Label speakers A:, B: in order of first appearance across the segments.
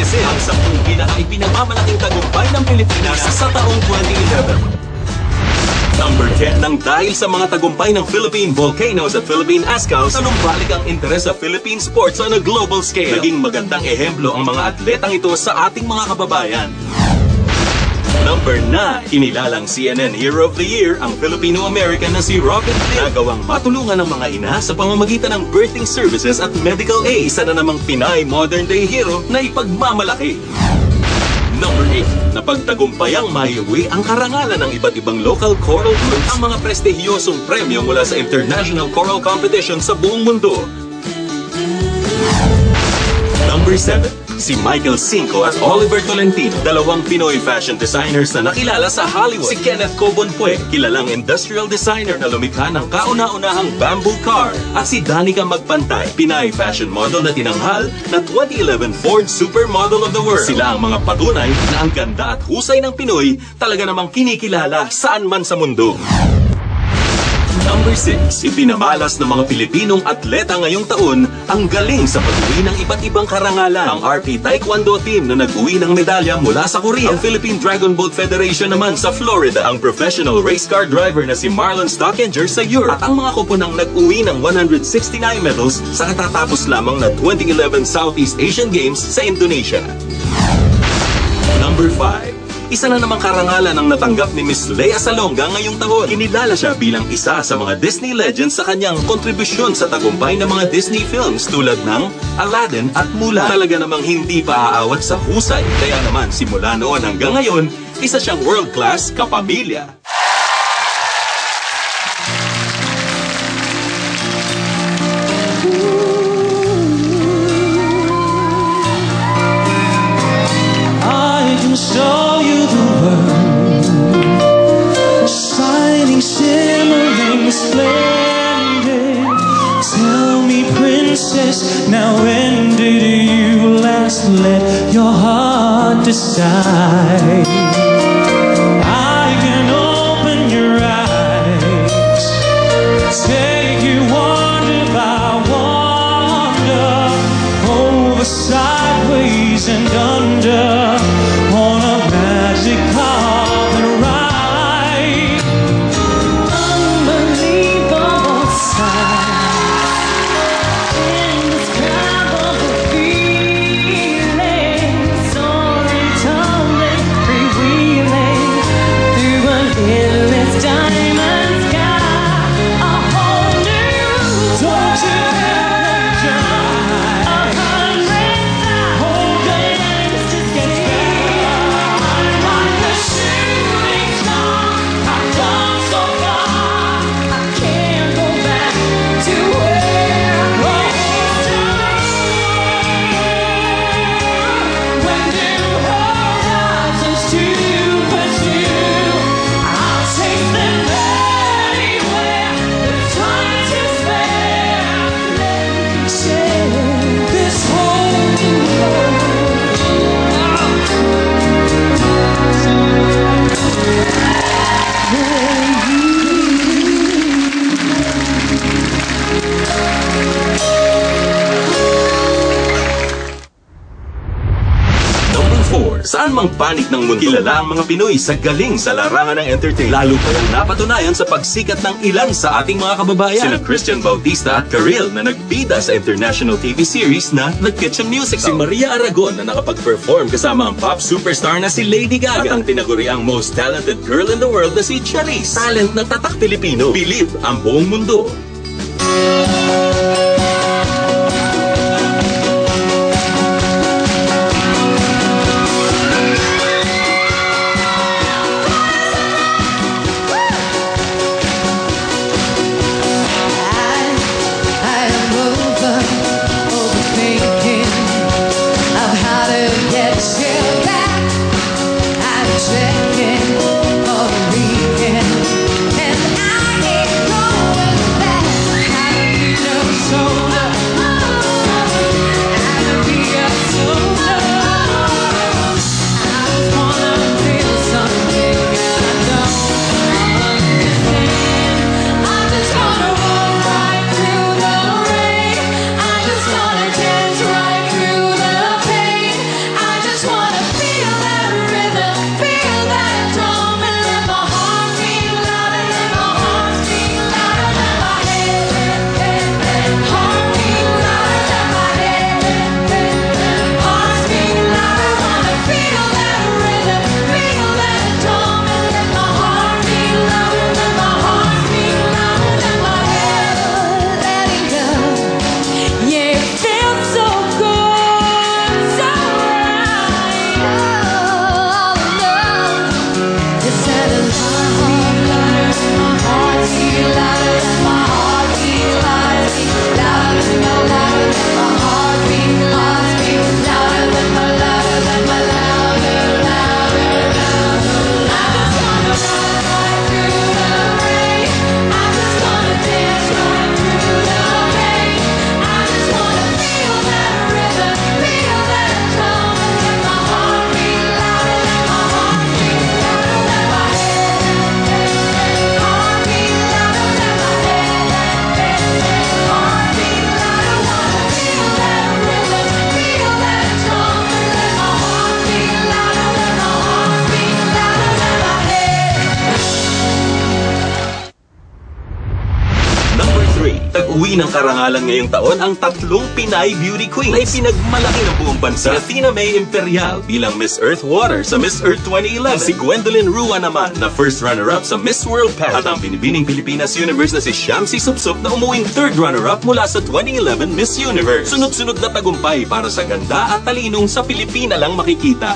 A: services. Ang 10 pinaka-ipinagmamalaking tagumpay ng Pilipinas sa taong 2011. Number 10 nang dahil sa mga tagumpay ng Philippine Volcanoes at Philippine Ascals, nanumbalik ang interes sa Philippine sports on a global scale. Naging magandang ehemplo ang mga atletang ito sa ating mga kababayan. Number 9, kinilalang CNN Hero of the Year ang Filipino-American na si Robin Lee. Nagawang matulungan ng mga ina sa pamamagitan ng birthing services at medical aid. Isa na namang Pinay modern-day hero na ipagmamalaki. Number 8, napagtagumpayang maiuwi ang karangalan ng iba't ibang local choral groups ang mga prestihiyosong premyo mula sa international choral competition sa buong mundo. Number 7, si Michael Cinco at Oliver Tolentino, dalawang Pinoy fashion designers na nakilala sa Hollywood. Si Kenneth Cobonpue, kilalang industrial designer na lumikha ng kauna-unahang bamboo car. At si Danica Magpantay, Pinay fashion model na tinanghal na 2011 Ford Supermodel of the World. Sila ang mga patunay na ang ganda at husay ng Pinoy talaga namang kinikilala saan man sa mundo. Number 6, ipinamalas ng mga Pilipinong atleta ngayong taon ang galing sa pag-uwi ng iba't ibang karangalan. Ang RP Taekwondo team na nag-uwi ng medalya mula sa Korea. Ang Philippine Dragon Boat Federation naman sa Florida. Ang professional race car driver na si Marlon Stockinger sa Europe. At ang mga koponang nag-uwi ng 169 medals sa katatapos lamang na 2011 Southeast Asian Games sa Indonesia. Number 5, isa na namang karangalan ang natanggap ni Miss Lea Salonga ngayong taon. Kinilala siya bilang isa sa mga Disney legends sa kanyang kontribusyon sa tagumpay ng mga Disney films tulad ng Aladdin at Mulan. Talaga namang hindi pa aawat sa husay. Kaya naman simula noon hanggang ngayon, isa siyang world-class kapamilya.
B: Show you the world, shining, shimmering, splendid. Tell me, princess, now when did you last let your heart decide? I can open your eyes, take you wonder by wonder, over, sideways, and under.
A: Saan mang panig ng mundo, kilala ang mga Pinoy sa galing sa larangan ng entertainment. Lalo pa yung napatunayan sa pagsikat ng ilan sa ating mga kababayan. Sina Christian Bautista at Karil na nagbida sa international TV series na The Kitchen Musical. Si Maria Aragon na nakapag-perform kasama ang pop superstar na si Lady Gaga. At ang tinaguriang most talented girl in the world na si Charisse. Talent na tatak Pilipino. Believe ang buong mundo.
C: Checking for a weekend, and I ain't going back.
A: Nag-uwi ng karangalan ngayong taon ang tatlong Pinay Beauty Queens na ipinagmalaki ng buong bansa. Si Athena May Imperial bilang Miss Earth Water sa Miss Earth 2011. Si Gwendolyn Rua naman na first runner-up sa Miss World Pageant. At ang binibining Pilipinas Universe na si Shamsi Supsup na umuwing third runner-up mula sa 2011 Miss Universe. Sunod-sunod na tagumpay para sa ganda at talinong sa Pilipina lang makikita.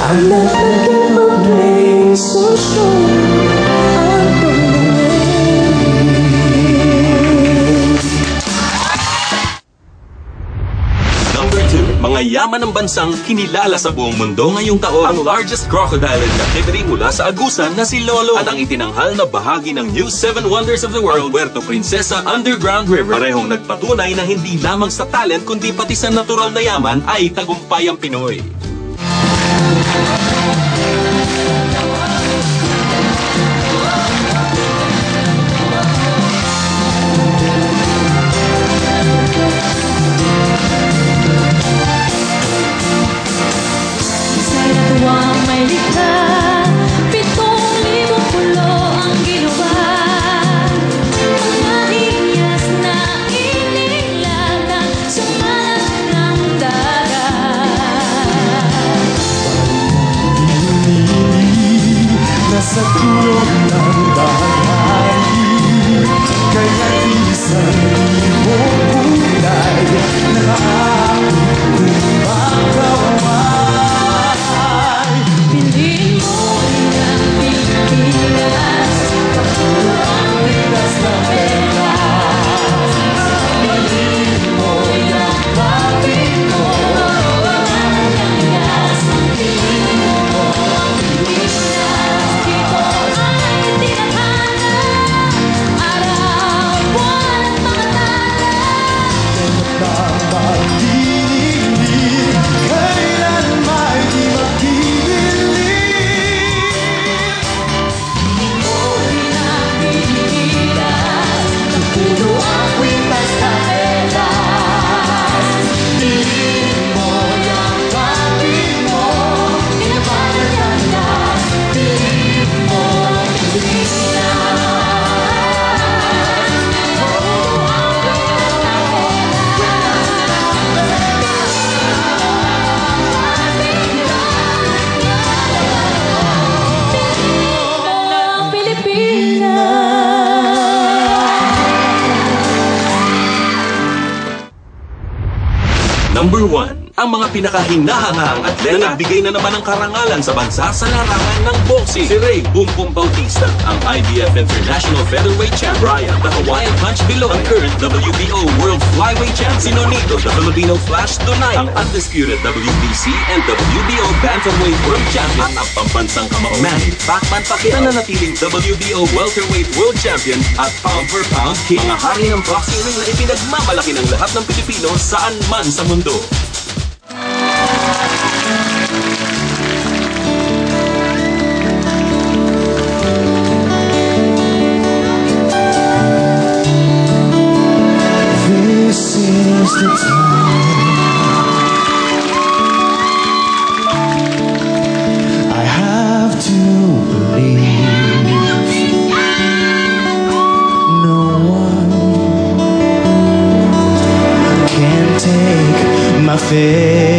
B: I'm not thinking of playing so strong. I'm
A: Number 2, mga yaman ng bansang kinilala sa buong mundo ngayong taon. Ang largest crocodile in captivity mula sa Agusan na si Lolo at ang itinanghal na bahagi ng New 7 Wonders of the World, Puerto Princesa Underground River. Parehong nagpatunay na hindi lamang sa talent kundi pati sa natural na yaman ay tagumpay ang Pinoy.
B: Sa kulong ng bahay, kaya isang ibong kulay na aking kumakaway. Piliin mo ang Pilipinas, ang Pinas na Pinas. Piliin mo yung papi mo, piliin mo ang Pilipinas.
A: Number 1, ang mga pinakahinahangahang atleta na nagbigay na naman ng karangalan sa bansa sa larangan ng boxing. Si Ray Boom Boom Bautista, ang IBF International Featherweight Champ. Brian, the Hawaiian Punch Below, ang current WBO World Flyweight Champ. Si Nonito, the Filipino Flash Dunay, ang undisputed WBC and WBO Bantamweight World Champion. At ang pambansang kamao Manny Pacman Pacquiao, na nanatiling WBO Welterweight World Champion at pound for pound king. Mga hari ng boxing ring na ipinagmamalaki ng lahat ng Pilipino saan man sa mundo.
B: This is the time I have to believe no one can take my faith.